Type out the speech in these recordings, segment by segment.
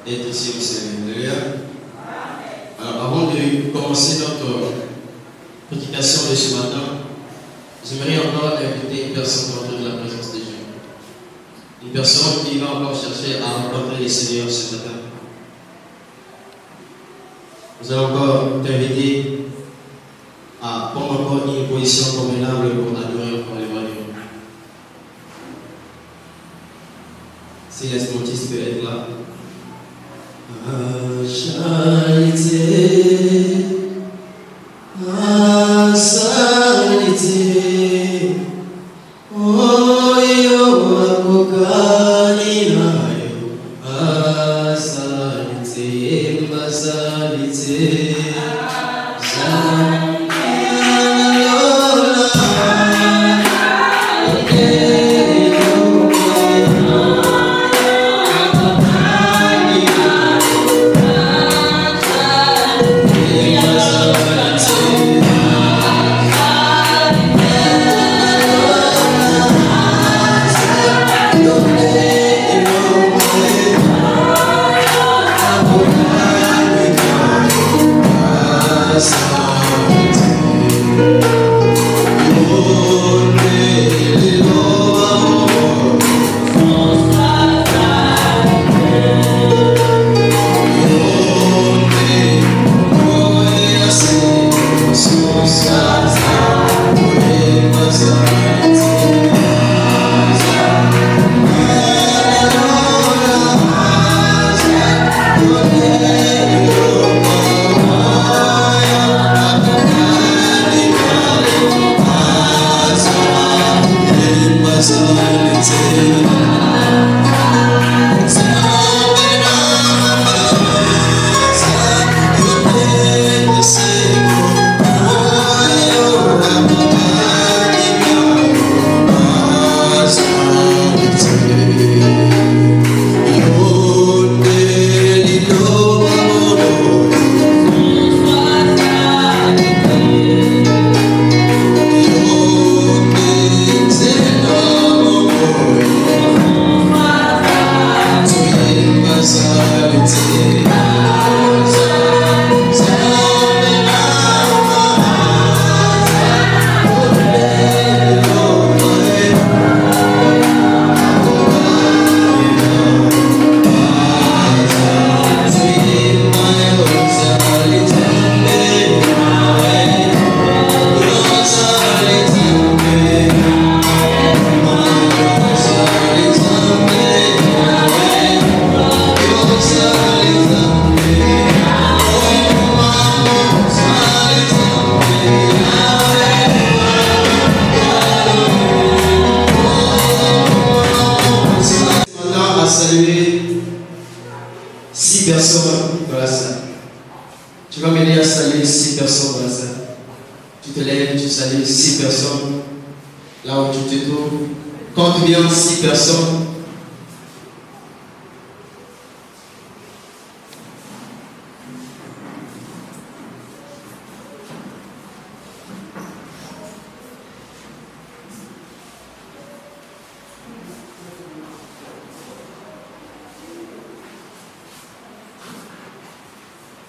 d'être ici au Seigneur. Alléluia. Alors, avant de commencer notre prédication de ce matin, j'aimerais encore inviter une personne autour de la présence de Dieu. Une personne qui va encore chercher à rencontrer le Seigneur ce matin. Nous allons encore t'inviter à prendre encore une position convenable pour adorer encore le royaume. Si l'instrumentiste peut être là.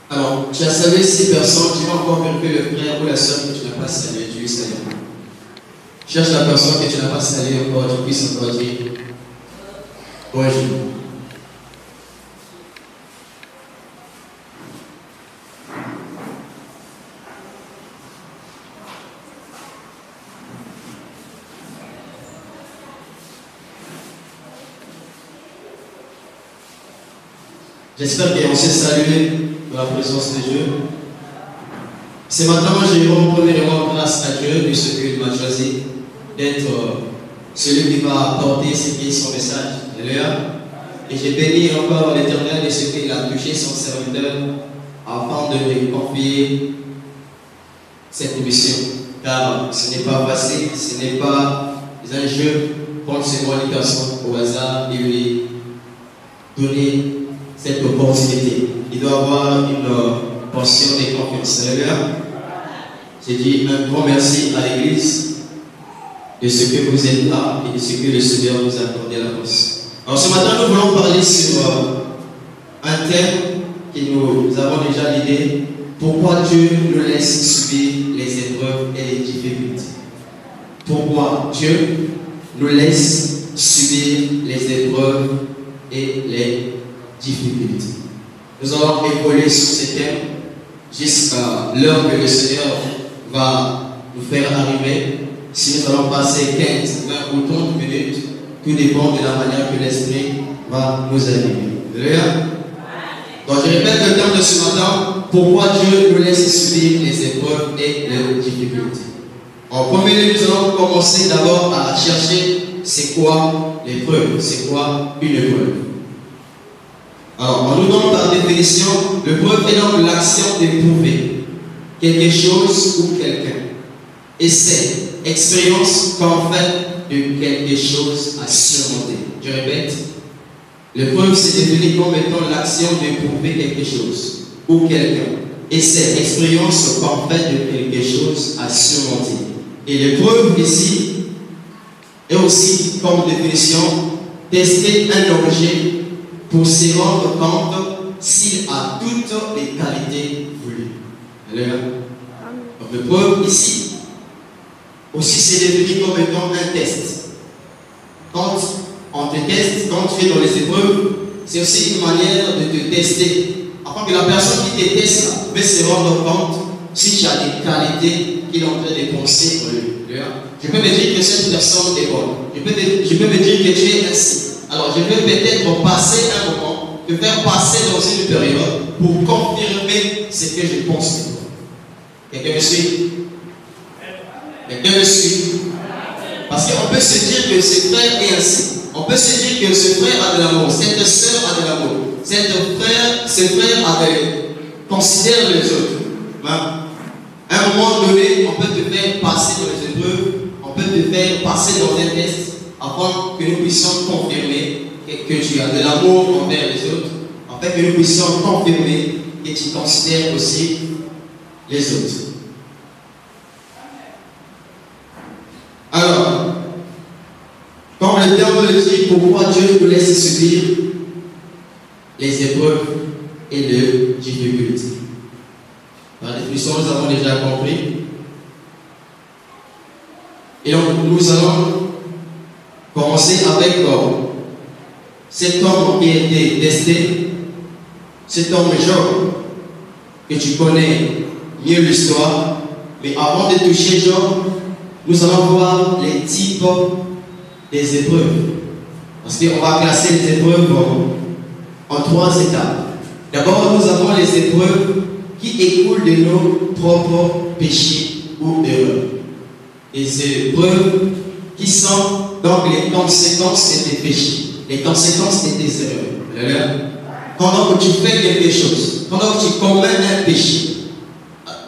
Alors, tu as salué 6 personnes, tu vas encore vérifier le frère ou la soeur que tu n'as pas salué, tu lui salues. Cherche la personne que tu n'as pas saluée encore, tu puisses encore dire bonjour. J'espère qu'on s'est salué dans la présence de Dieu. Ce matin, je rends premièrement grâce à Dieu de ce qu'il m'a choisi d'être celui qui va apporter ce qui est son message. Alléluia. Et j'ai béni encore l'Éternel de ce qu'il a touché son serviteur afin de lui confier cette mission. Car ce n'est pas facile, ce n'est pas un jeu prendre ce bon personne au hasard et lui donner cette opportunité. Il doit avoir une portion de confiance. Alléluia. J'ai dit un grand merci à l'Église de ce que vous êtes là et de ce que le Seigneur vous a accordé à la force. Alors ce matin, nous voulons parler sur un un thème que nous avons déjà l'idée. Pourquoi Dieu nous laisse subir les épreuves et les difficultés? Pourquoi Dieu nous laisse subir les épreuves et les difficultés? Nous allons évoluer sur ces thèmes jusqu'à l'heure que le Seigneur va nous faire arriver. Si nous allons passer 15, 20 ou 30 minutes, tout dépend de la manière que l'Esprit va nous animer. Alléluia. Donc je répète le thème de ce matin, pourquoi Dieu nous laisse subir les épreuves et les difficultés. En premier lieu, nous allons commencer d'abord à chercher c'est quoi l'épreuve, c'est quoi une épreuve. Alors, on nous donne par définition, l'épreuve est donc l'action d'éprouver quelque chose ou quelqu'un. Essai, expérience qu'en fait de quelque chose à surmonter. Je répète, l'épreuve se définit comme étant l'action d'éprouver quelque chose ou quelqu'un. Essai, expérience qu'en fait de quelque chose à surmonter. Et l'épreuve ici est aussi comme définition tester un objet pour se rendre compte s'il a toutes les qualités voulues. Alléluia. Donc l'épreuve ici aussi c'est défini comme étant un test. Quand on te teste, quand tu es dans les épreuves, c'est aussi une manière de te tester. Afin que la personne qui te teste puisse se rendre compte si tu as des qualités qu'il est en train de penser pour lui. Je peux me dire que cette personne est bonne. Je peux me dire que tu es ainsi. Alors je vais peut-être passer un moment, te faire passer dans une période pour confirmer ce que je pense de toi. Quelqu'un me suit? Quelqu'un me suit? Parce qu'on peut se dire que ce frère est ainsi. On peut se dire que ce frère a de l'amour, cette soeur a de l'amour, ce frère a considère les autres. Hein? À un moment donné, on peut te faire passer dans les épreuves, on peut te faire passer dans un test afin que nous puissions confirmer que tu as de l'amour envers les autres, afin que nous puissions confirmer que tu considères aussi les autres. Alors, comme le terme le dit, pourquoi Dieu nous laisse subir les épreuves et les difficultés? La définition, nous avons déjà compris. Et donc, nous allons commencer avec cet homme qui a été testé, cet homme Job, que tu connais mieux l'histoire. Mais avant de toucher Job, nous allons voir les types des épreuves. Parce qu'on va classer les épreuves en 3 étapes. D'abord, nous avons les épreuves qui écoulent de nos propres péchés ou erreurs. Les épreuves qui sont donc les conséquences de tes péchés, les conséquences de tes erreurs. Pendant que tu fais quelque chose, pendant que tu commets un péché,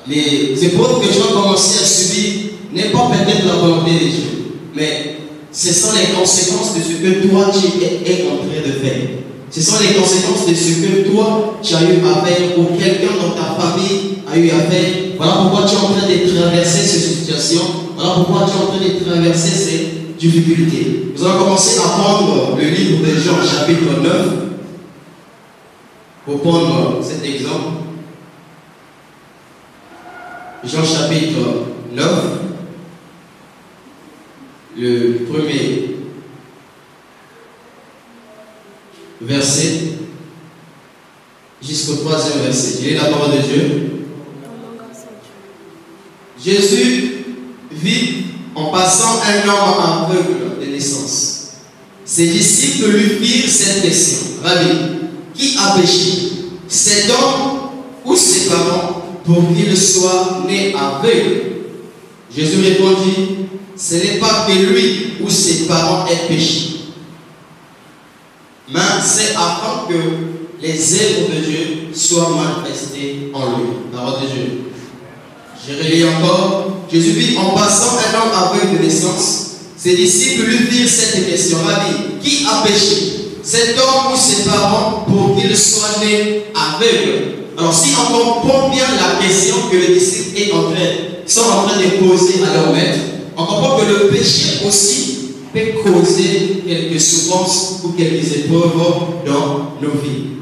les épreuves que tu vas commencer à subir n'est pas peut-être la volonté de Dieu, mais ce sont les conséquences de ce que toi tu es en train de faire. Ce sont les conséquences de ce que toi tu as eu à faire ou quelqu'un dans ta famille a eu à faire. Voilà pourquoi tu es en train de traverser ces situations. Voilà pourquoi tu es en train de traverser ces difficultés. Nous allons commencer à prendre le livre de Jean chapitre 9 pour prendre cet exemple. Jean chapitre 9, le premier verset jusqu'au 3e verset. J'ai la parole de Dieu. Jésus vit en passant un homme aveugle de naissance. Ses disciples lui firent cette question. Rabbi, qui a péché, cet homme ou ses parents, pour qu'il soit né aveugle? Jésus répondit, ce n'est pas que lui ou ses parents aient péché, mais c'est afin que les œuvres de Dieu soient manifestées en lui. Parole de Dieu. Je relis encore. Jésus vit en passant un homme aveugle de naissance. Ses disciples lui firent cette question. Rabbi, qui a péché, cet homme ou ses parents, pour qu'il soit né aveugle? Alors si on comprend bien la question que les disciples sont en train de poser à leur maître, on comprend que le péché aussi peut causer quelques souffrances ou quelques épreuves dans nos vies.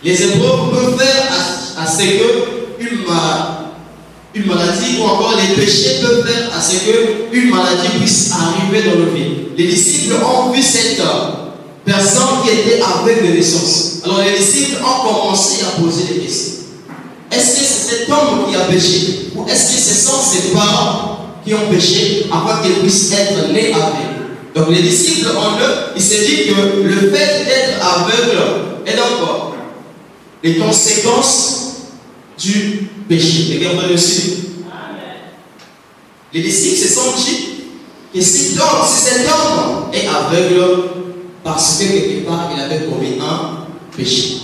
Les épreuves peuvent faire à ce que une maladie ou encore les péchés peuvent faire à ce qu'une maladie puisse arriver dans nos vies. Les disciples ont vu cette personne qui était aveugle de naissance. Alors les disciples ont commencé à poser des questions. Est-ce que c'est cet homme qui a péché? Ou est-ce que ce sont ses parents qui ont péché afin qu'ils puissent être nés aveugles? Donc les disciples en eux, ils se disent que le fait d'être aveugle est donc les conséquences du péché. Regardez le suivre. Les disciples se sont dit que si cet homme est aveugle, parce que quelque part il avait commis un péché,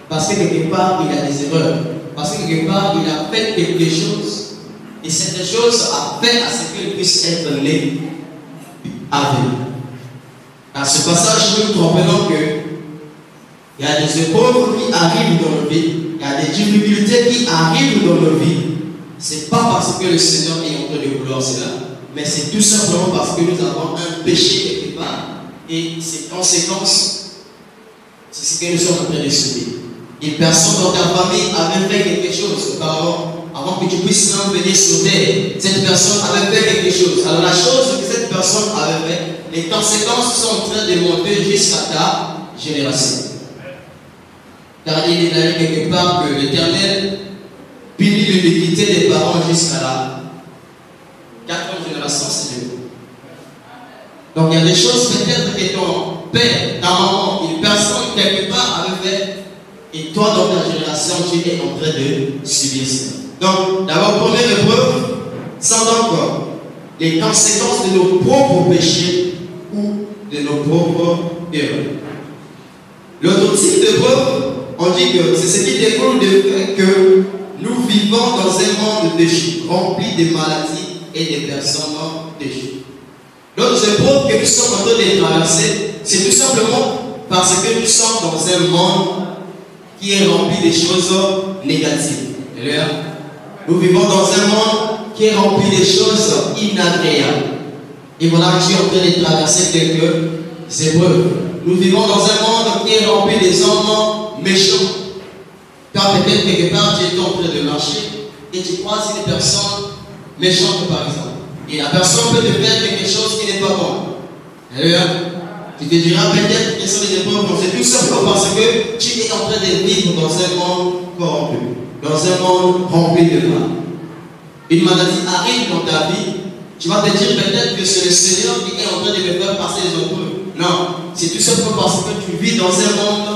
parce que quelque part il a des erreurs, parce que quelque part il a fait quelque chose, et cette chose a fait à ce qu'il puisse être né aveugle. Dans ce passage, nous comprenons que il y a des épreuves qui arrivent dans nos vies, il y a des difficultés qui arrivent dans nos vies. Ce n'est pas parce que le Seigneur est en train de vouloir cela, mais c'est tout simplement parce que nous avons un péché quelque part. Et ses conséquences, c'est ce que nous sommes en train de subir. Une personne dans ta famille avait fait quelque chose auparavant, avant que tu puisses même venir sur terre. Cette personne avait fait quelque chose. Alors la chose que cette personne avait fait, les conséquences sont en train de monter jusqu'à ta génération. Car il est allé quelque part que l'Éternel punit l'iniquité des parents jusqu'à la 4e génération, c'est Dieu. Donc il y a des choses peut-être que ton père, ta maman, une personne quelque part avait fait, et toi dans ta génération, tu es en train de subir ça. Donc d'abord, première épreuve, sans donc les conséquences de nos propres péchés ou de nos propres erreurs. L'autre type d'épreuve, on dit que c'est ce qui découle du fait que nous vivons dans un monde déchu, rempli de maladies et de personnes déchues. L'autre épreuve que nous sommes en train de traverser, c'est tout simplement parce que nous sommes dans un monde qui est rempli de choses négatives. Nous vivons dans un monde qui est rempli de choses inagréables. Et voilà, je suis en train de traverser quelques épreuves. Nous vivons dans un monde qui est rempli des hommes méchants. Car peut-être quelque part, tu es en train de marcher et tu croises une personne méchante, par exemple. Et la personne peut te faire quelque chose qui n'est pas bon. Alléluia. Tu te diras peut-être quelles sont les épreuves. C'est tout simplement parce que tu es en train de vivre dans un monde corrompu, dans un monde rempli de mal. Une maladie arrive dans ta vie, tu vas te dire peut-être que c'est le Seigneur qui est en train de me faire passer les épreuves. Non, c'est tout simplement parce que tu vis dans un monde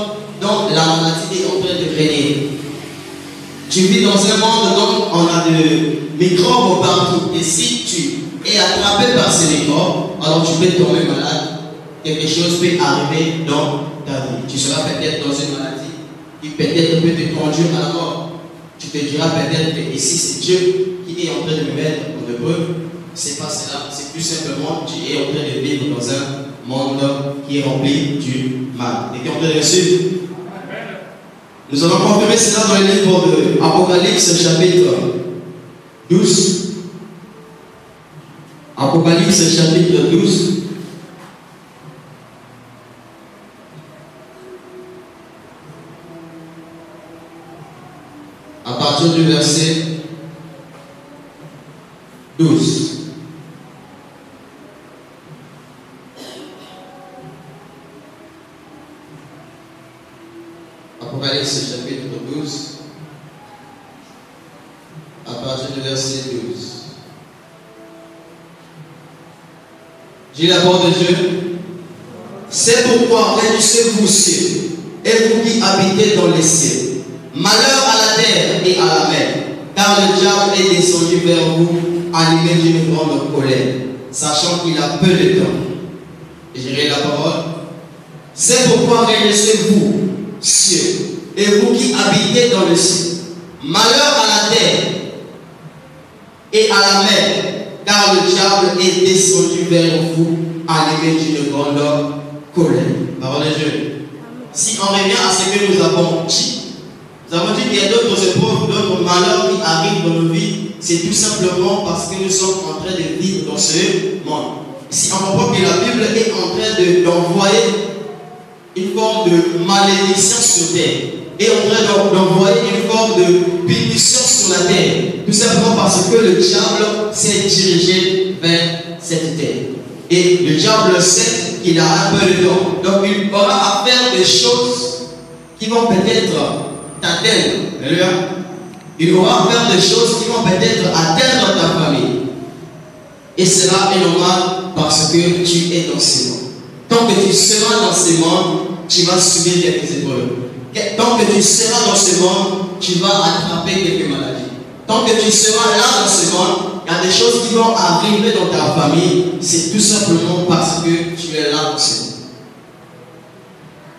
dont la maladie est en train de régner. Tu vis dans un monde dont on a des microbes partout. Et si tu es attrapé par ces microbes, alors tu peux tomber malade. Quelque chose peut arriver dans ta vie. Tu seras peut-être dans une maladie qui peut-être peut te conduire à la mort. Tu te diras peut-être que ici c'est Dieu qui est en train de me mettre en épreuve. C'est pas cela, c'est tout simplement tu es en train de vivre dans un monde qui est rempli du mal. Et qui est en train de suivre. Nous allons confirmer cela dans le livre de Apocalypse chapitre 12. Apocalypse chapitre 12. À partir du verset 12. Apocalypse chapitre 12, à partir du verset 12. Dit la parole de Dieu, c'est pourquoi réjouissez-vous cieux, et vous qui habitez dans les cieux. Malheur à la terre et à la mer, car le diable est descendu vers vous, animé d'une grande colère, sachant qu'il a peu de temps. Et j'irai la parole. C'est pourquoi réjouissez-vous cieux, et vous qui habitez dans le ciel. Malheur à la terre et à la mer, car le diable est descendu vers vous, animé d'une grande colère. Parole de Dieu. Si on revient à ce que nous avons dit, nous avons dit qu'il y a d'autres épreuves, d'autres malheurs qui arrivent dans nos vies. C'est tout simplement parce que nous sommes en train de vivre dans ce monde. Si on comprend que la Bible est en train d'envoyer une forme de malédiction sur terre. est en train d'envoyer une forme de punition sur la terre. Tout simplement parce que le diable s'est dirigé vers cette terre. Et le diable sait qu'il a un peu de temps. Donc il aura à faire des choses qui vont peut-être t'atteindre. Alléluia. Il aura à faire des choses qui vont peut-être atteindre ta famille. Et cela est normal parce que tu es dans ce monde. Tant que tu seras dans ce monde, tu vas subir quelques épreuves. Tant que tu seras dans ce monde, tu vas attraper quelques maladies. Tant que tu seras là dans ce monde, il y a des choses qui vont arriver dans ta famille. C'est tout simplement parce que tu es là dans ce monde.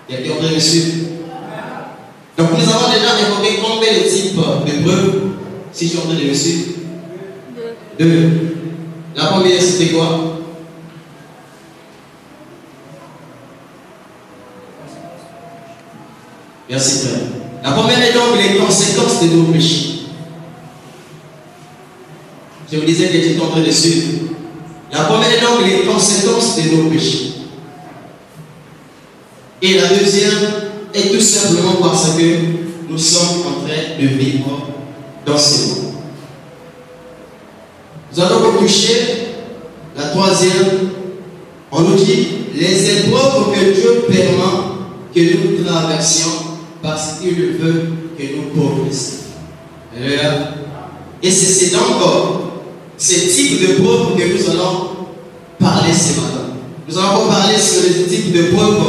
Quelqu'un est en train de me suivre? Donc nous avons déjà évoqué combien de types d'épreuves? Si tu es en train de me suivre? Deux. La première, c'était quoi? Merci frère. La première est donc les conséquences de nos péchés. Je vous disais que tu es en train de suivre. La première est donc les conséquences de nos péchés. Et la deuxième est tout simplement parce que nous sommes en train de vivre dans ce monde. Nous allons toucher la troisième. On nous dit les épreuves que Dieu permet que nous traversions parce qu'il veut que nous progressions. Et c'est donc ces types de preuves que nous allons parler ce matin. Nous allons parler sur les types de preuves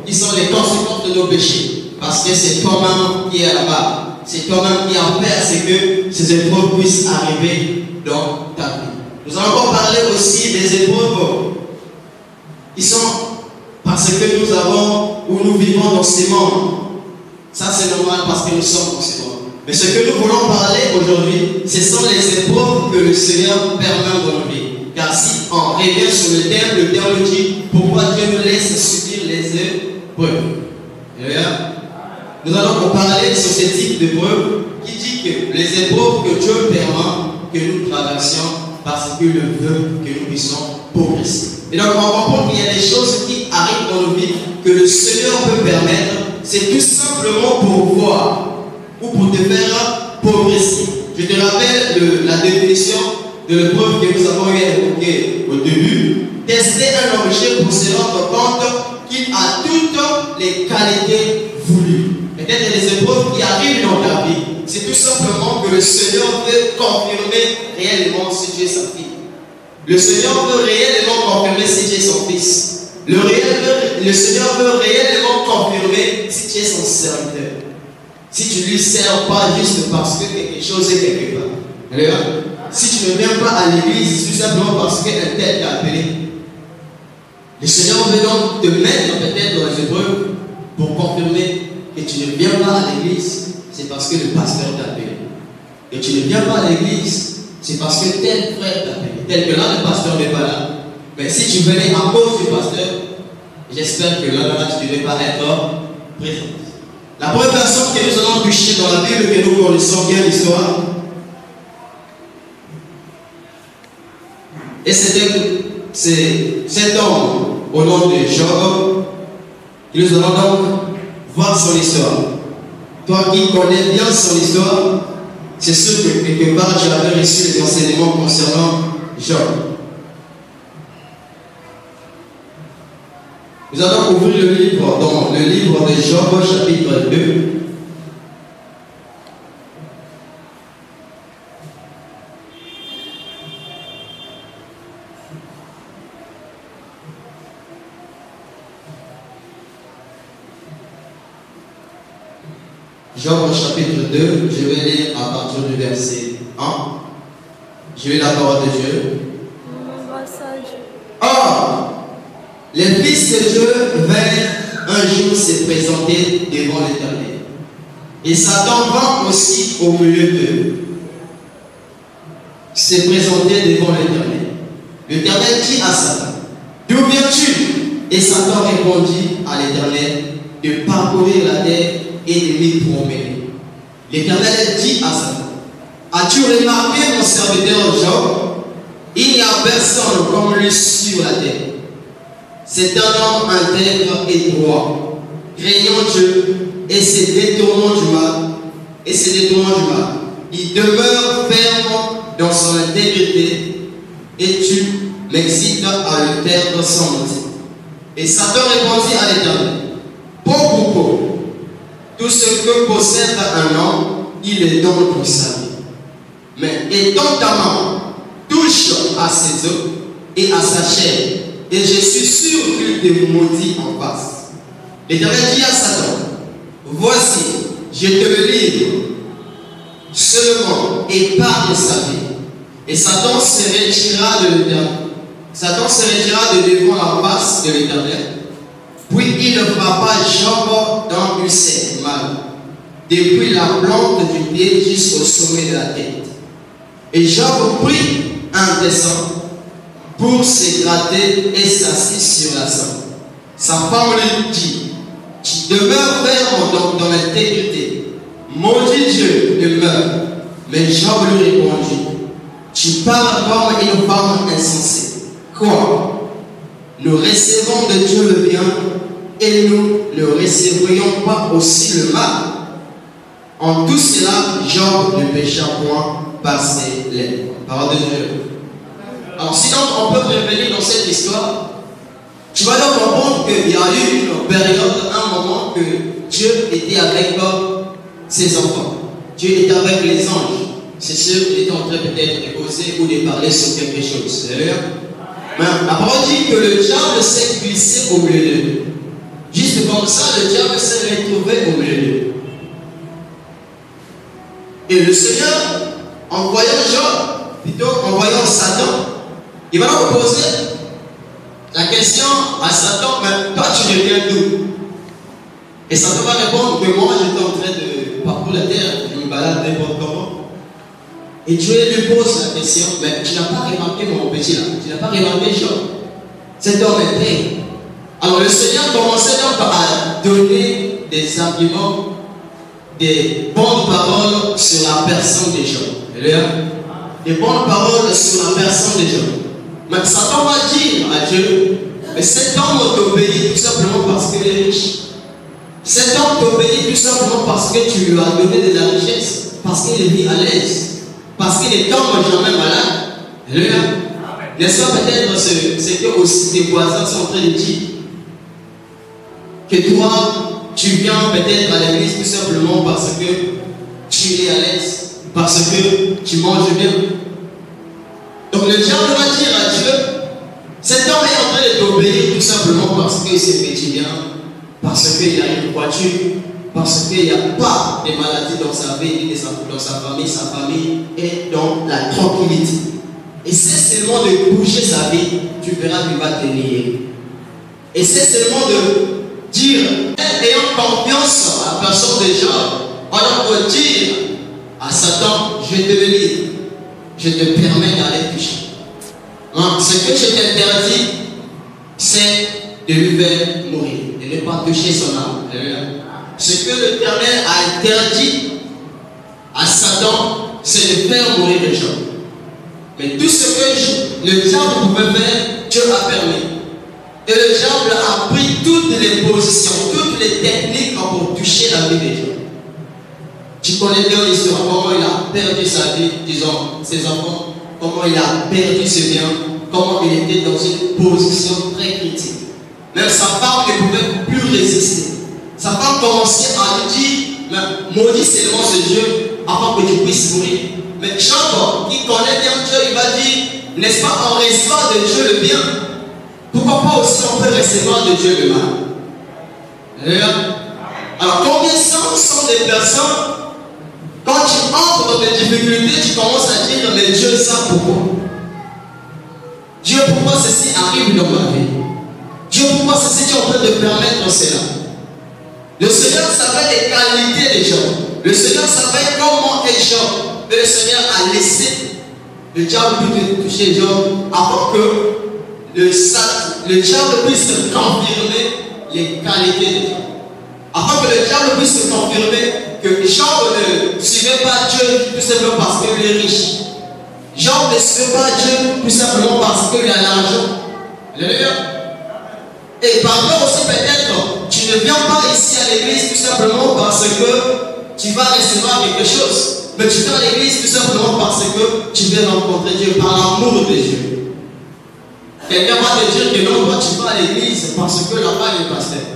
qui sont les conséquences de nos péchés. Parce que c'est toi-même qui est là-bas. C'est toi-même qui a fait à ce que ces épreuves puissent arriver dans ta vie. Nous allons encore parler aussi des épreuves qui sont parce que nous avons ou nous vivons dans ce monde. Ça c'est normal parce que nous sommes dans ce monde. Mais ce que nous voulons parler aujourd'hui, ce sont les épreuves que le Seigneur permet dans nos vies. Car si on revient sur le terme dit pourquoi Dieu nous laisse subir les épreuves. Nous allons parler sur ce type d'épreuves qui dit que les épreuves que Dieu permet que nous traversions parce qu'il veut que nous puissions progresser. Et donc on comprend qu'il y a des choses qui arrivent dans nos vies que le Seigneur peut permettre. C'est tout simplement pour voir ou pour te faire progresser. Je te rappelle la définition de l'épreuve que nous avons évoquée au début. Tester un objet pour se rendre compte qu'il a toutes les qualités voulues. Peut-être des épreuves qui arrivent dans ta vie. C'est tout simplement que le Seigneur veut confirmer réellement si tu es sa fille. Le Seigneur veut réellement confirmer si tu es son fils. Le Seigneur veut réellement confirmer si tu es son serviteur. Si tu ne lui sers pas juste parce que quelque chose est quelque part. Si tu ne viens pas à l'église, c'est tout simplement parce qu'un tel t'a appelé. Le Seigneur veut donc te mettre peut-être dans les épreuves pour confirmer que tu ne viens pas à l'église, c'est parce que le pasteur t'a appelé. Et tu ne viens pas à l'église, c'est parce que tel frère t'a appelé. Tel que là, le pasteur n'est pas là. Mais si tu venais à cause du pasteur, j'espère que là, tu ne devais pas être présent. La première personne que nous allons toucher dans la Bible, que nous connaissons bien l'histoire, et c'est cet homme au nom de Job, que nous allons donc voir son histoire. Toi qui connais bien son histoire, c'est sûr que quelque part tu avais reçu les enseignements concernant Job. Nous allons ouvrir le livre dans le livre de Job, chapitre 2. Job chapitre 2, je vais lire à partir du verset 1. Je lis la parole de Dieu. Or, les fils de Dieu vinrent un jour se présenter devant l'Éternel. Et Satan vint aussi au milieu d'eux, se présenter devant l'Éternel. L'Éternel dit à Satan, d'où viens-tu? Et Satan répondit à l'Éternel, de parcourir la terre et de m'y promener. L'Éternel dit à Satan, as-tu remarqué mon serviteur Job? Il n'y a personne comme lui sur la terre. C'est un homme intègre et droit. craignant Dieu et se détournant du mal, il demeure ferme dans son intégrité et tu m'excites à le perdre sans motif. Et Satan répondit à l'Éternel, Pauvre, tout ce que possède un homme, il est donc pour sa vie. Mais étends ta main, touche à ses os et à sa chair, et je suis sûr qu'il te maudit en face. L'Éternel dit à Satan, voici, je te le livre, seulement épargne sa vie. Et Satan se retira de l'Éternel. Satan se retira de devant la face de l'Éternel. Puis il ne frappa Job dans une serre mal, depuis la plante du pied jusqu'au sommet de la tête. Et Job prit un dessin pour se gratter et s'assit sur la sang. Sa femme lui dit, tu demeures ferme dans l'intégrité. Maudit Dieu et meurs. Mais Job lui répondit, tu parles comme une femme insensée. Quoi? Nous recevons de Dieu le bien et nous ne recevrions pas aussi le mal. En tout cela, Job ne pécha point par ses lèvres. Parole de Dieu. Alors sinon, on peut revenir dans cette histoire. Tu vas donc comprendre qu'il y a eu une période, un moment que Dieu était avec ses enfants. Dieu était avec les anges. C'est sûr qu'il était en train peut-être de causer ou de parler sur quelque chose. Mais la parole dit que le diable s'est glissé au milieu d'eux. Juste comme ça, le diable s'est retrouvé au milieu d'eux. Et le Seigneur, en voyant Job, plutôt en voyant Satan, il va leur poser la question à Satan, mais toi tu viens d'où? Et Satan va répondre que moi j'étais en train de parcourir la terre, je me balade n'importe comment. Et Dieu lui pose la question, mais tu n'as pas remarqué mon petit là, tu n'as pas remarqué Job. Cet homme est prêt. Alors le Seigneur commençait donc à donner des arguments, des bonnes paroles sur la personne de Job. Des bonnes paroles sur la personne de Job. Mais Satan va dire à Dieu, mais cet homme t'obéit tout simplement parce qu'il est riche. Cet homme t'obéit tout simplement parce que tu lui as donné de la richesse, parce qu'il vit à l'aise. Parce qu'il ne tombe jamais malade. Alléluia. N'est-ce pas peut-être ce que aussi tes voisins sont en train de dire? Que toi, tu viens peut-être à l'église tout simplement parce que tu es à l'aise, parce que tu manges bien. Donc le diable va dire à Dieu, cet homme est en train de t'obéir tout simplement parce qu'il s'est fait bien, parce qu'il a une voiture, parce qu'il n'y a pas de maladie dans sa vie, dans sa famille est dans la tranquillité. Et c'est seulement de bouger sa vie, tu verras qu'il va te nier. Et c'est seulement de dire, ayant confiance à la personne de Job, on peut dire à Satan, je te le livre, je te permets d'aller toucher. Donc, ce que je t'interdis, c'est de lui faire mourir, de ne pas toucher son âme. Ce que l'Éternel a interdit à Satan, c'est de faire mourir les gens. Mais tout ce que le diable pouvait faire, Dieu a permis. Et le diable a pris toutes les positions, toutes les techniques pour toucher la vie des gens. Tu connais bien l'histoire, comment il a perdu sa vie, disons, ses enfants, comment il a perdu ses biens, comment il était dans une position très critique. Même sa femme ne pouvait plus résister. Sa femme commençait à lui dire, maudit seulement ce Dieu avant que tu puisses mourir. Mais Job, qui connaît bien Dieu, il va dire, n'est-ce pas, en recevant de Dieu le bien, pourquoi pas aussi on peut recevoir de Dieu le mal? Alors combien sont des personnes, quand tu entres dans des difficultés, tu commences à dire, mais Dieu sait pourquoi? Dieu, pourquoi ceci arrive dans ma vie? Dieu, pourquoi ceci est en train de permettre cela? Le Seigneur savait les qualités des gens. Le Seigneur savait comment est Job. Mais le Seigneur a laissé le diable toucher Job avant que le diable puisse confirmer les qualités de Job. Afin que le diable puisse confirmer que Job ne suivait pas Dieu tout simplement parce qu'il est riche. Job ne suivait pas Dieu tout simplement parce qu'il a l'argent. Alléluia. Et parfois aussi peut-être, tu ne viens pas ici à l'église tout simplement parce que tu vas recevoir quelque chose. Mais tu viens à l'église tout simplement parce que tu viens rencontrer Dieu par l'amour de Dieu. Quelqu'un va te dire que non, toi tu vas à l'église parce que là-bas il y a le pasteur.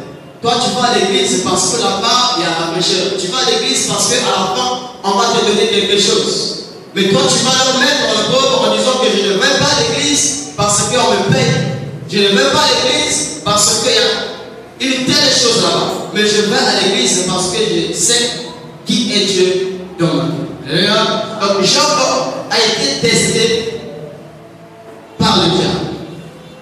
Toi tu vas à l'église parce que là-bas il y a un prêcheur. Tu vas à l'église parce qu'à la fin on va te donner quelque chose. Mais toi tu vas leur mettre dans le pauvre en disant que je ne vais pas à l'église parce qu'on me paye. Je ne vais pas à l'église parce qu'il y a une telle chose là-bas. Mais je vais à l'église parce que je sais qui est Dieu dans ma vie. Donc Job a été testé par le diable.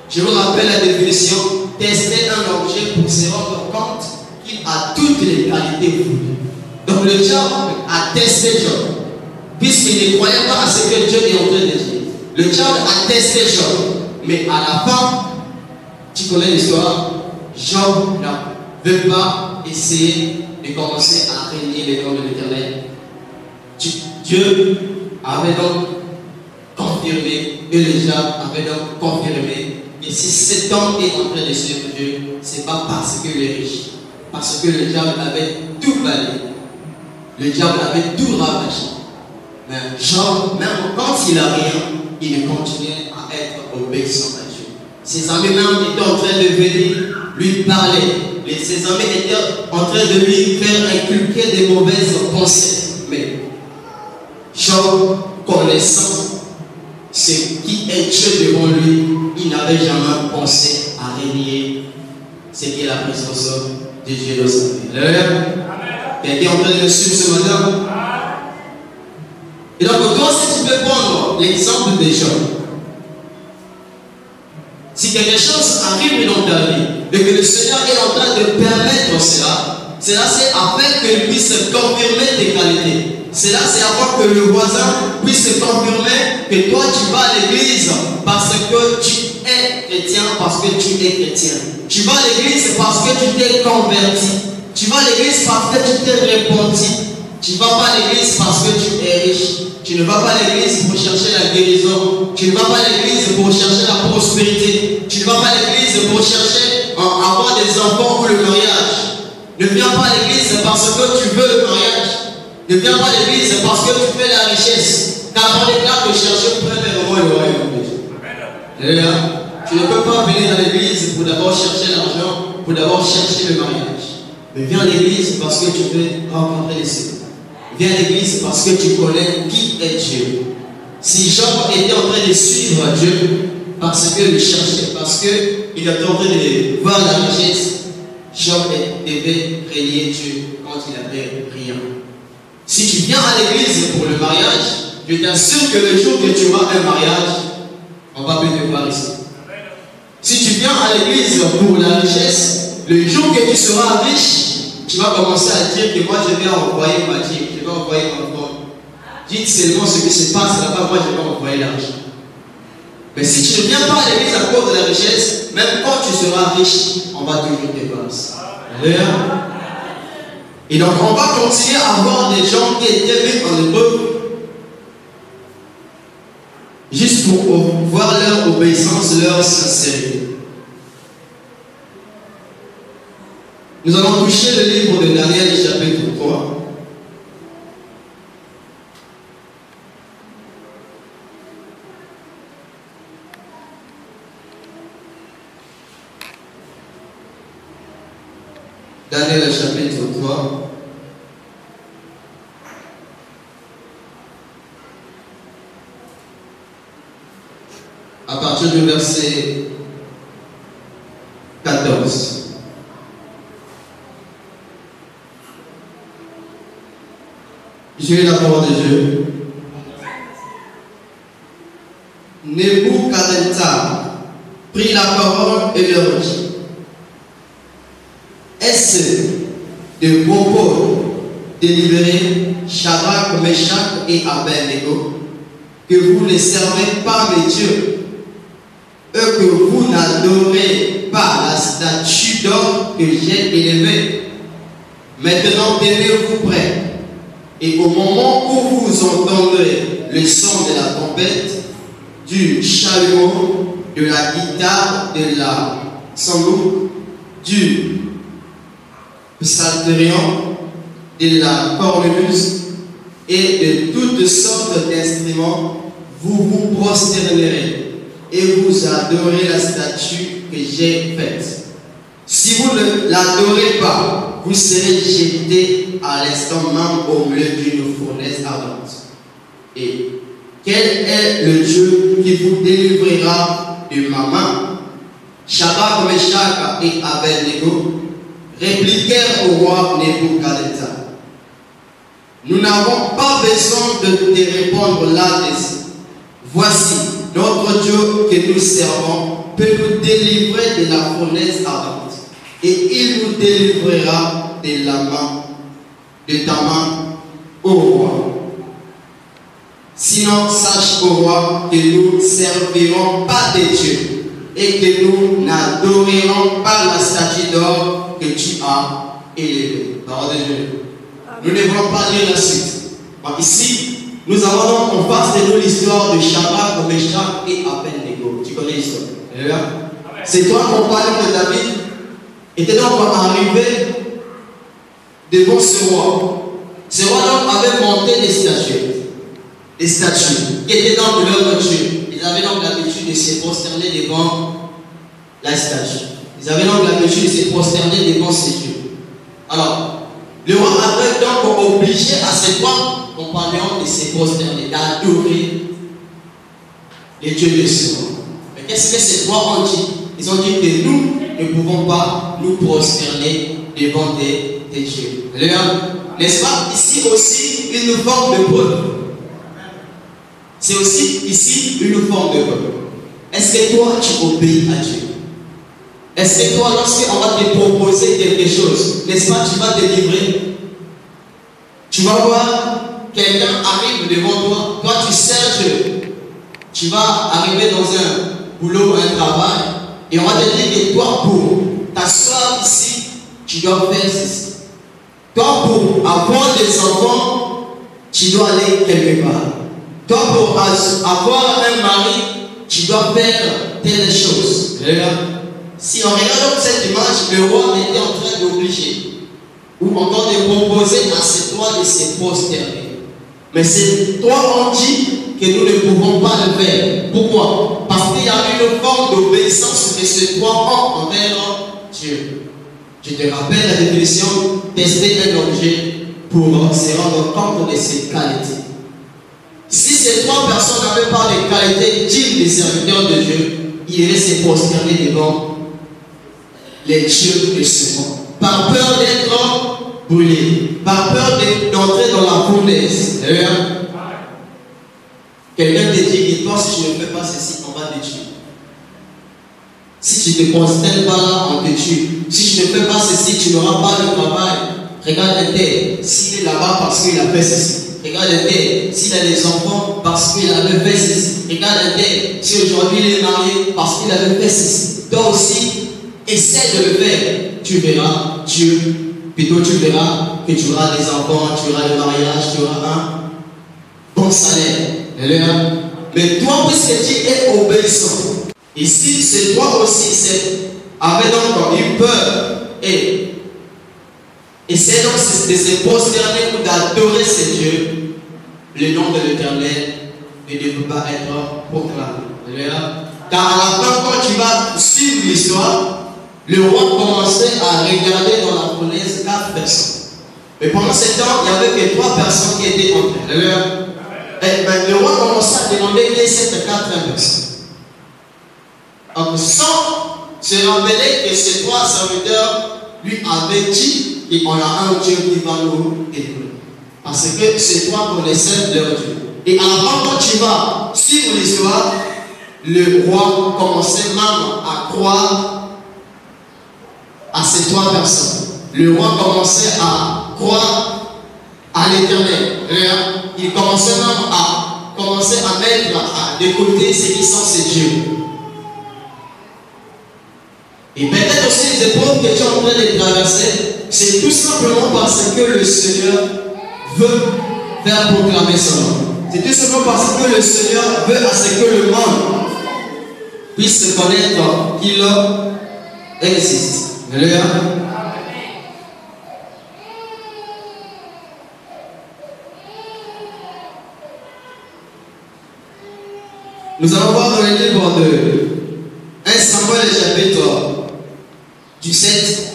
Je vous rappelle la définition: tester un objet pour se rendre compte qu'il a toutes les qualités voulues. Donc le diable a testé Job, puisqu'il ne croyait pas à ce que Dieu est en train de dire. Le diable a testé Job, mais à la fin, tu connais l'histoire, Job ne veut pas essayer de commencer à régner les noms de l'Éternel. Dieu avait donc confirmé, et le diable avait donc confirmé, et si cet homme est en train de suivre Dieu, ce n'est pas parce qu'il est riche, parce que le diable avait tout balayé, le diable avait tout ravagé. Mais Job, même quand il n'a rien, il continuait à être obéissant à Dieu. Ses amis même étaient en train de venir lui parler. Ses amis étaient en train de lui faire inculquer des mauvaises pensées. Mais Job, connaissant ce qui est Dieu devant lui, il n'avait jamais pensé à régner ce qui est la présence de Dieu dans sa vie. Alléluia. Quelqu'un est en train de le suivre ce matin? Et donc, quand tu peux prendre l'exemple de Job, si quelque chose arrive dans ta vie et que le Seigneur est en train de permettre cela, c'est afin qu'il puisse confirmer tes qualités. Cela, c'est afin que le voisin puisse confirmer que toi, tu vas à l'église parce que tu es chrétien, parce que tu es chrétien. Tu vas à l'église parce que tu t'es converti. Tu vas à l'église parce que tu t'es repenti. Tu ne vas pas à l'église parce que tu es riche. Tu ne vas pas à l'église pour chercher la guérison. Tu ne vas pas à l'église pour chercher la prospérité. Tu ne vas pas à l'église pour chercher à avoir des enfants ou le mariage. Ne viens pas à l'église parce que tu veux le mariage. Ne viens pas à l'église parce que tu fais la richesse. Car on est là de chercher premièrement le royaume de Dieu. Tu ne peux pas venir à l'église pour d'abord chercher l'argent, pour d'abord chercher le mariage. Mais viens à l'église parce que tu veux rencontrer les Seigneurs. Viens à l'église parce que tu connais qui est Dieu. Si Job était en train de suivre Dieu parce qu'il cherchait, parce qu'il était en train de voir la richesse, Job devait régner Dieu quand il n'avait rien. Si tu viens à l'église pour le mariage, je t'assure que le jour que tu auras un mariage, on va plus te voir ici. Si tu viens à l'église pour la richesse, le jour que tu seras riche, tu vas commencer à dire que moi je vais envoyer ma dîme, je vais envoyer mon fond. Dites seulement ce qui se passe là-bas, moi je vais envoyer l'argent. Mais si tu ne viens pas à l'église à cause de la richesse, même quand tu seras riche, on va toujours te voir. Alléluia. Et donc on va continuer à avoir des gens qui étaient mis en hébreu juste pour voir leur obéissance, leur sincérité. Nous allons toucher le livre de Daniel, chapitre 3. Daniel, chapitre 3. À partir du verset 14. Je lis la parole de Dieu. Nebuchadnezzar prit la parole et leur dit: est-ce de propos délibérés, Shadrach, Meshach et Abednego, que vous ne servez pas mes dieux, et que vous n'adorez pas la statue d'or que j'ai élevée? Maintenant tenez-vous prêts, et au moment où vous entendrez le son de la trompette, du chalumeau, de la guitare, de la sangouk, du psalterion, de la cornemuse et de toutes sortes d'instruments, vous vous prosternerez et vous adorez la statue que j'ai faite. Si vous ne l'adorez pas, vous serez jeté à l'instant même au milieu d'une fournaise ardente. Et quel est le Dieu qui vous délivrera de ma main? Shadrach, Meshach et Abednego répliquèrent au roi Nebuchadnezzar. Nous n'avons pas besoin de te répondre là-dessus. Voici, notre Dieu que nous servons peut nous délivrer de la fournaise ardente, et il nous délivrera de ta main, ô roi. Sinon, sache, ô roi, que nous ne servirons pas de Dieu et que nous n'adorerons pas la statue d'or que tu as élevée. Parole de Dieu. Nous ne voulons pas lire la suite. Bon, ici, nous avons donc en face de nous l'histoire de Shadrach, Meshach et Abednego. Tu connais l'histoire? C'est toi, compagnon de David, était donc arrivé devant ce roi. Ce roi donc avait monté des statues. Des statues qui étaient donc leur Dieu. Ils avaient donc l'habitude de se prosterner devant la statue. Ils avaient donc l'habitude de se prosterner devant ces dieux. Alors, le roi avait donc obligé à ses trois compagnons de se prosterner, d'adorer les dieux de ce roi. Mais qu'est-ce que ces trois ont dit? Ils ont dit que nous ne pouvons pas nous prosterner devant des dieux. N'est-ce pas? Ici aussi une forme de preuve. C'est aussi ici une forme de peuple. Est-ce que toi tu obéis à Dieu? Est-ce que toi, lorsqu'on va te proposer quelque chose, n'est-ce pas, tu vas te livrer? Tu vas voir quelqu'un arrive devant toi, toi tu sers Dieu. Tu vas arriver dans un boulot, un travail, et on va te dire que toi, pour t'asseoir ici, tu dois faire ceci. Toi, pour avoir des enfants, tu dois aller quelque part. Toi, pour avoir un mari, tu dois faire telle chose. Si on regarde cette image, le roi était en train d'obliger ou encore de proposer à ces trois de se prosterner. Mais ces trois ont dit que nous ne pouvons pas le faire. Pourquoi? Parce qu'il y a une forme d'obéissance que ces trois ont envers Dieu. Je te rappelle la définition: tester un objet pour se rendre compte de ses qualités. Si ces trois personnes n'avaient pas les qualités dignes des serviteurs de Dieu, ils iraient se prosterner devant les dieux de ce monde, par peur d'être brûlés, par peur d'entrer dans la fournaise. Quelqu'un te dit que toi, si tu ne fais pas ceci, on va te tuer. Si tu ne te prosternes pas là, on te tue. Si tu ne fais pas ceci, tu n'auras pas de travail. Regarde un tel, s'il est là-bas parce qu'il a fait ceci. Regarde un tel, s'il a des enfants parce qu'il avait fait ceci. Regarde un tel, si aujourd'hui il est marié parce qu'il avait fait ceci. Toi aussi, essaie de le faire. Tu verras Dieu, plutôt tu verras que tu auras des enfants, tu auras le mariage, tu auras un bon salaire. Mais toi, puisque tu es obéissant, ici, c'est toi aussi, avec donc une peur et essaie donc de se prosterner ou d'adorer ces dieux, le nom de l'Éternel ne devrait pas être proclamé. Car à la fin, quand tu vas suivre l'histoire, le roi commençait à regarder dans la fournaise 4 personnes. Mais pendant ce temps, il n'y avait que 3 personnes qui étaient entrées. Le roi commençait à demander qui est cette 4 personnes. Donc, sans se rappeler que ces 3 serviteurs lui avaient dit qu'on a un Dieu qui va nous délivrer. Parce que ces 3 connaissaient leur Dieu. Et à la fin, quand tu vas suivre l'histoire, le roi commençait même à croire à ces 3 personnes. Le roi commençait à croire à l'Éternel. Il commençait même à mettre de côté ce qui sont ses dieux. Et peut-être aussi les épreuves que tu es en train de traverser, c'est tout simplement parce que le Seigneur veut faire proclamer son nom. C'est tout simplement parce que le Seigneur veut à ce que le monde puisse connaître qu'il existe. Nous allons voir dans le livre de 1 Samuel, chapitre 17.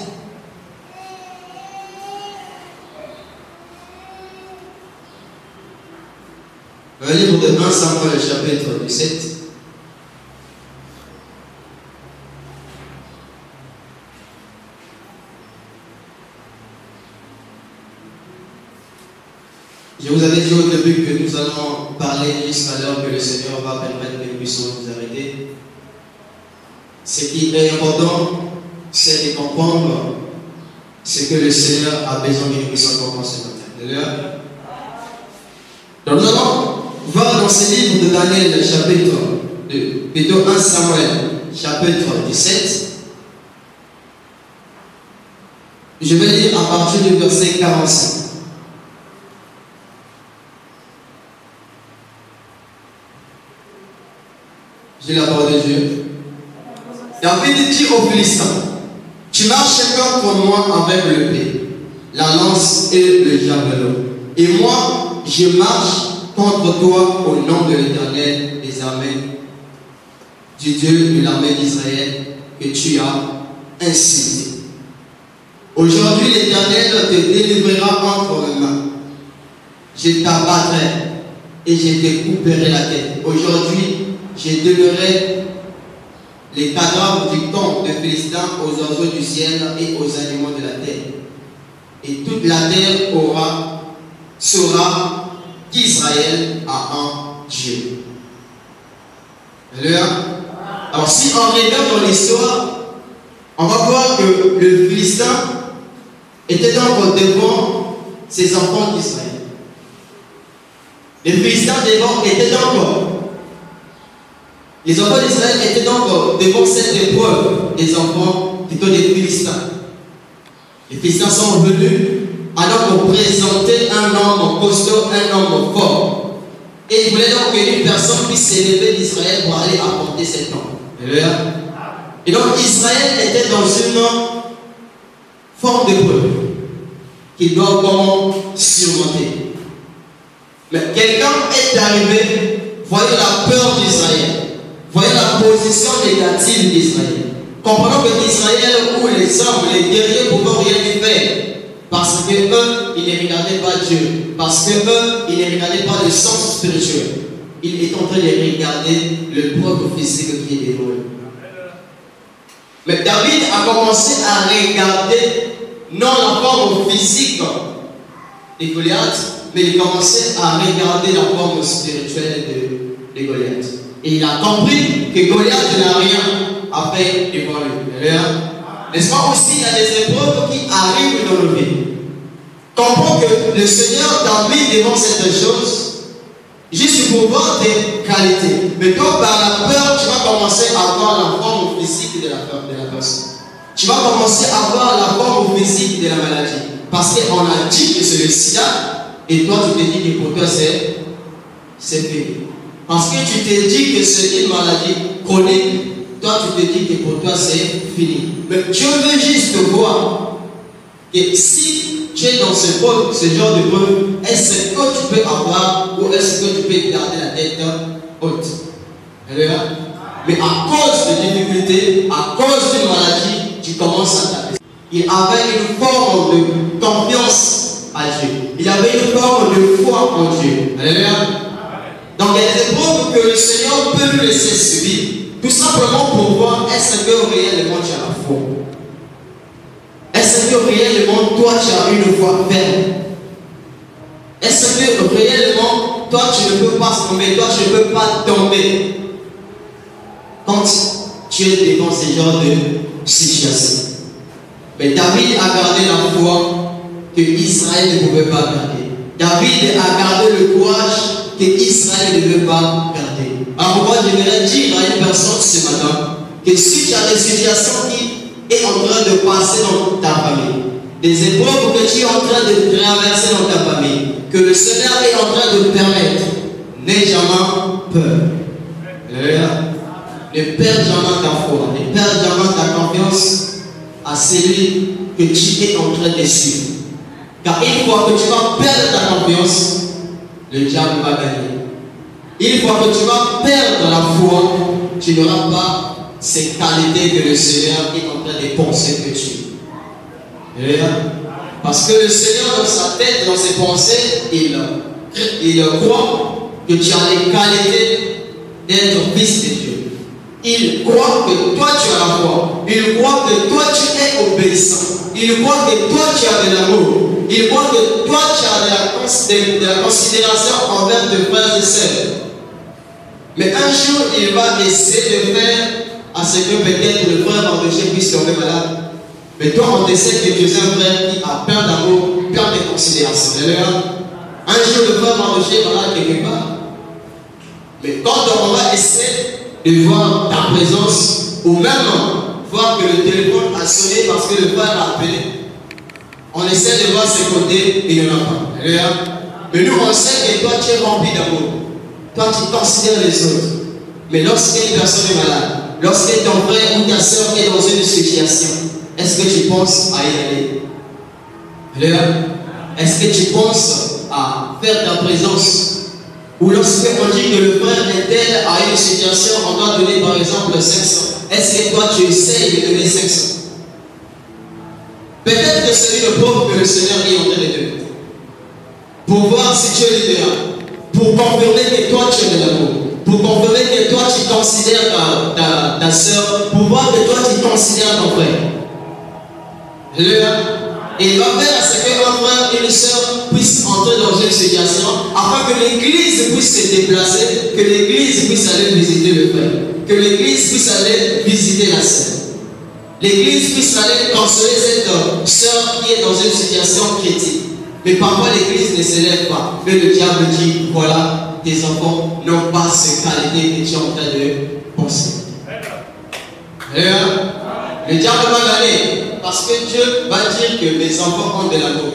Le livre de 1 Samuel, chapitre 17. Je vous avais dit au début que nous allons parler jusqu'à l'heure que le Seigneur va permettre que nous puissions nous arrêter. Ce qui est important, c'est de comprendre ce que le Seigneur a besoin que nous puissions comprendre ce matin. Donc nous allons voir dans ce livre de Daniel, chapitre 2, plutôt 1 Samuel, chapitre 17. Je vais lire à partir du verset 45. J'ai la parole de Dieu. David dit aux Philistins, tu marches contre moi avec l'épée, la lance et le javelot. Et moi, je marche contre toi au nom de l'Éternel des armées, du Dieu de l'armée d'Israël que tu as incité. Aujourd'hui, l'Éternel te délivrera entre mes mains. Je t'abattrai et je te couperai la tête. Aujourd'hui, je donnerai les cadavres du camp de Philistins aux oiseaux du ciel et aux animaux de la terre. Et toute la terre saura qu'Israël a un Dieu. Alléluia. Alors si on regarde dans l'histoire, on va voir que le Philistin était donc devant ses enfants d'Israël. Les Philistins étaient donc les enfants d'Israël étaient donc devant cette épreuve des enfants plutôt des Philistins. Les Philistins sont venus alors pour présenter un homme costaud, un homme fort. Et ils voulaient donc qu'une personne puisse s'élever d'Israël pour aller affronter cet homme. Et donc Israël était dans une forme d'épreuve qu'il doit comment surmonter. Mais quelqu'un est arrivé, voyez la peur d'Israël. Voyez la position négative d'Israël. Comprenons que d'Israël, où les hommes, les guerriers ne pouvaient rien y faire. Parce que eux, ils ne regardaient pas Dieu. Parce que eux, ils ne regardaient pas le sens spirituel. Ils étaient en train de regarder le propre physique qui est devant eux. Mais David a commencé à regarder non la forme physique de Goliath, mais il commençait à regarder la forme spirituelle de Goliath. Et il a compris que Goliath n'a rien à faire devant lui. N'est-ce pas aussi, il y a des épreuves qui arrivent dans nos vies. Comprends que le Seigneur t'a mis devant cette chose juste pour voir tes qualités. Mais toi, par la peur, tu vas commencer à voir la forme physique de la personne. Tu vas commencer à voir la forme physique de la maladie. Parce qu'on a dit que c'est le sida, et toi, tu te dis que pour toi, c'est fini. Parce que tu te dis que c'est une maladie chronique, toi tu te dis que pour toi c'est fini. Mais Dieu veut juste voir que si tu es dans ce genre de preuve, est-ce que tu peux avoir ou est-ce que tu peux garder la tête haute? Mais à cause de difficultés, à cause d'une maladie, tu commences à taper. Il avait une forme de confiance à Dieu. Il avait une forme de foi en Dieu. Alléluia. Donc il y a des épreuves que le Seigneur peut nous laisser subir, tout simplement pour voir est-ce que réellement tu as la foi. Est-ce que réellement toi tu as une foi ferme. Est-ce que réellement toi tu ne peux pas tomber, toi tu ne peux pas tomber quand tu es devant ce genre de situation. Mais David a gardé la foi que Israël ne pouvait pas garder. David a gardé le courage que Israël ne veut pas garder. Alors moi j'aimerais dire à une personne ce matin que si tu as des situations qui sont en train de passer dans ta famille, des épreuves que tu es en train de traverser dans ta famille, que le Seigneur est en train de permettre, n'aie jamais peur. Ne perds jamais ta foi, ne perds jamais ta confiance à celui que tu es en train de suivre. Car une fois que tu vas perdre ta confiance, le diable va gagner. Une fois que tu vas perdre la foi, tu n'auras pas ces qualités que le Seigneur est en train de penser que tu es. Parce que le Seigneur, dans sa tête, dans ses pensées, il croit que tu as les qualités d'être fils de Dieu. Il croit que toi tu as la foi. Il croit que toi tu es obéissant. Il croit que toi tu as de l'amour. Il croit que toi tu as de la considération envers tes frères et sœurs. Mais un jour, il va essayer de faire à ce que peut-être le frère Mardochée puisse tomber malade. Mais toi, on te sait que tu es un frère qui a plein d'amour, plein de considération. Un jour, le frère Mardochée est malade quelque part. Mais quand on va essayer de voir ta présence, ou même voir que le téléphone a sonné parce que le frère a appelé, on essaie de voir ses côtés et il n'y en a pas. Mais nous, on sait que toi, tu es rempli d'amour. Toi, tu considères les autres. Mais lorsqu'une personne est malade, lorsque ton frère ou ta soeur est dans une situation, est-ce que tu penses à y aller? Est-ce que tu penses à faire ta présence? Ou lorsque on dit que le frère est tel à une situation, on doit donner par exemple 500. Est-ce que toi tu essayes de donner 500? Peut-être que c'est une pauvre que le Seigneur est en train de donner. Pour voir si tu es libéral. Pour confirmer que toi tu es de l'amour. Pour confirmer que toi tu considères ta soeur. Pour voir que toi tu considères ton frère. Et il va faire à ce qu'un frère et une soeur puissent entrer dans une situation afin que l'église puisse se déplacer, que l'église puisse aller visiter le frère, que l'église puisse aller visiter la sœur. L'église puisse aller consoler cette soeur qui est dans une situation critique. Mais parfois l'église ne s'élève pas. Mais le diable dit, voilà, tes enfants n'ont pas ces qualités que tu es en train de penser. Le diable va gagner. Parce que Dieu va dire que mes enfants ont de l'amour.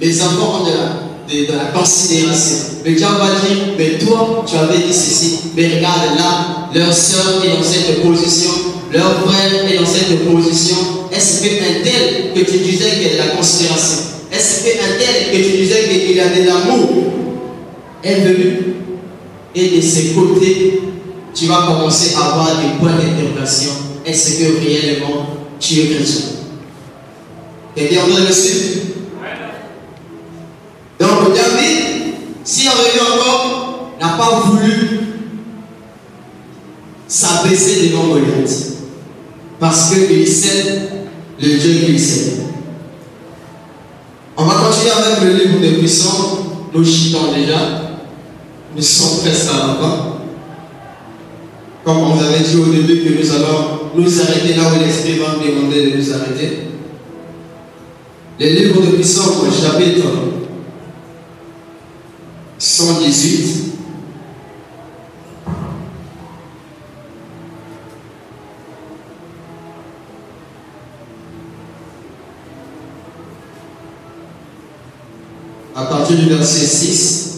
Mes enfants ont de la considération. Le diable va dire, mais toi, tu avais dit ceci. Mais regarde là, leur soeur est dans cette position. Leur frère est dans cette position. Est-ce qu'un tel que tu disais qu'il y a de la considération? Est-ce qu'un tel que tu disais qu'il y a de l'amour est venu? Et de ses côtés, tu vas commencer à avoir des points d'interrogation. Est-ce que réellement tu es chrétien? T'es bien en train de me suivre? Donc David, s'il avait eu encore, n'a pas voulu s'abaisser devant Goliath. Parce qu'il sait le Dieu qu'il sait. On va continuer avec le livre des puissants. Nous chitons déjà. Nous sommes presque à la fin. Comme on vous avait dit au début que nous allons nous arrêter là où l'Esprit va nous demander de nous arrêter. Le livre de Puissants, chapitre 118. À partir du verset 6.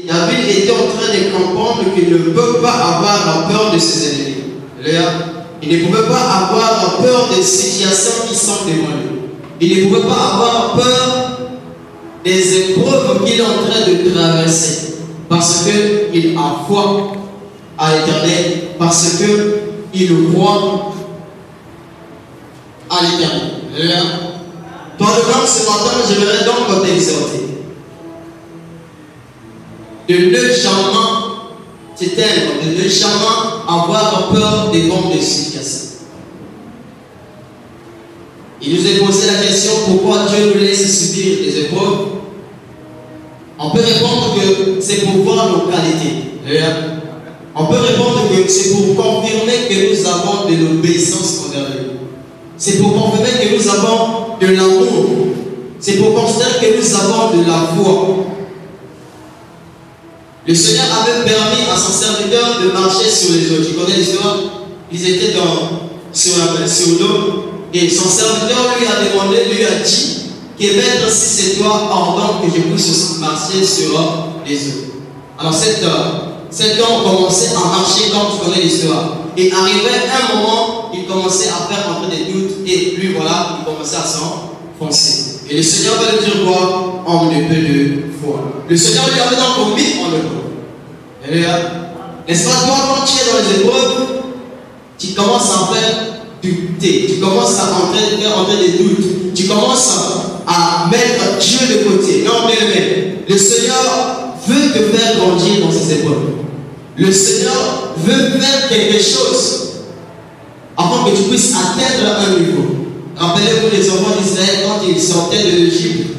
David était en train de comprendre qu'il ne peut pas avoir peur de ses ennemis. Il ne pouvait pas avoir peur des situations qui sont devant lui. Il ne pouvait pas avoir peur des épreuves qu'il est en train de traverser. Parce qu'il a foi à l'Éternel. Parce qu'il croit à l'Éternel. Toi, devant ce matin, j'aimerais donc t'exhorter de ne jamais t'éteindre, de ne jamais avoir peur devant des situations. Il nous est posé la question pourquoi Dieu nous laisse subir des épreuves. On peut répondre que c'est pour voir nos qualités. On peut répondre que c'est pour confirmer que nous avons de l'obéissance envers lui. C'est pour confirmer que nous avons de l'amour. C'est pour considérer que nous avons de la foi. Le Seigneur avait permis à son serviteur de marcher sur les eaux. Tu connais l'histoire? Ils étaient sur l'eau. Et son serviteur lui a demandé, lui a dit que maître, si c'est toi, ordonne que je puisse marcher sur les eaux. Alors cette cet homme commençait à marcher comme tu connais l'histoire. Et arrivait un moment, il commençait à faire entrer des doutes et lui, voilà, il commençait à s'enfoncer. Et le Seigneur va lui dire quoi? Homme de peu de foi. Le Seigneur lui avait donc mis en épreuve. Alléluia. N'est-ce pas, toi, quand tu es dans les épreuves, tu commences à faire douter, tu commences à faire entrer des doutes, tu commences à mettre Dieu de côté. Non, mais le Seigneur veut te faire grandir dans ces épreuves. Le Seigneur veut faire quelque chose afin que tu puisses atteindre un niveau. Rappelez-vous les enfants d'Israël quand ils sortaient de l'Égypte.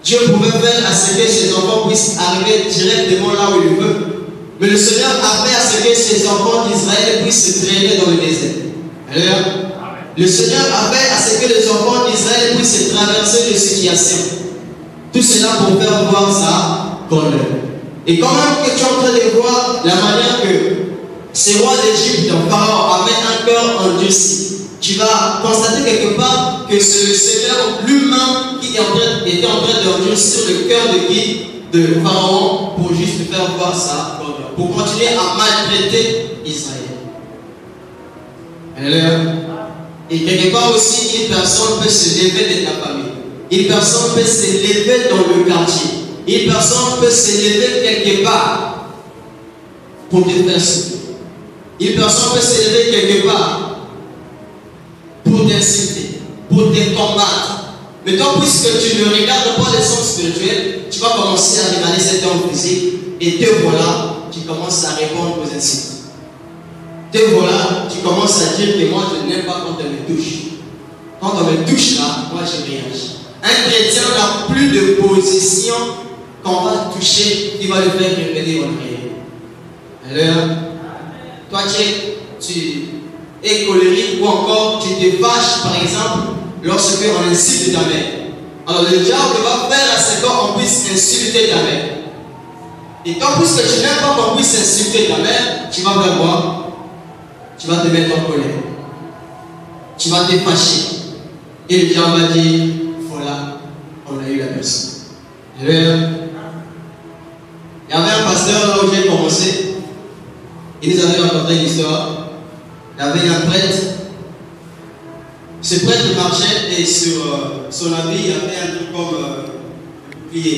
Dieu pouvait faire à ce que ses enfants puissent arriver directement là où il veut. Mais le Seigneur a fait à ce que ses enfants d'Israël puissent se traîner dans le désert. Alléluia. Le Seigneur a fait à ce que les enfants d'Israël puissent traverser des situations. Tout cela pour faire voir sa colère. Et quand même que tu es en train de voir la manière que ces rois d'Égypte, Pharaon, avait un cœur endurci, tu vas constater quelque part que c'est le Seigneur lui-même qui était en train d'endurcir le cœur de qui? De Pharaon, pour juste faire voir sa colère, pour continuer à maltraiter Israël. Et quelque part aussi, une personne peut se lever de ta famille. Une personne peut se lever dans le quartier. Une personne peut se lever quelque part pour te faire souffrir. Une personne peut se lever quelque part pour t'insulter, pour te combattre. Mais toi, puisque tu ne regardes pas les sens spirituels, tu vas commencer à regarder cet homme physique et te voilà, tu commences à répondre aux insultes. Te voilà, tu commences à dire que moi je n'aime pas quand on me touche. Quand on me touche là, moi je réagis. Un chrétien n'a plus de position qu'on va toucher qui va le faire revenir en arrière. Alors, toi tu es colérique ou encore tu te fâches par exemple lorsque on insulte ta mère. Alors le diable va faire à ce qu'on puisse insulter ta mère. Et toi, puisque tu n'aimes pas qu'on puisse insulter ta mère, tu vas faire quoi? Tu vas te mettre en colère. Tu vas te fâcher. Et le diable va dire, voilà, on a eu la personne. Il y avait un pasteur là où j'ai commencé. Il nous avait raconté une histoire. Il y avait un prêtre. Ce prêtre marchait et sur son habit, il y avait un truc comme bouclier.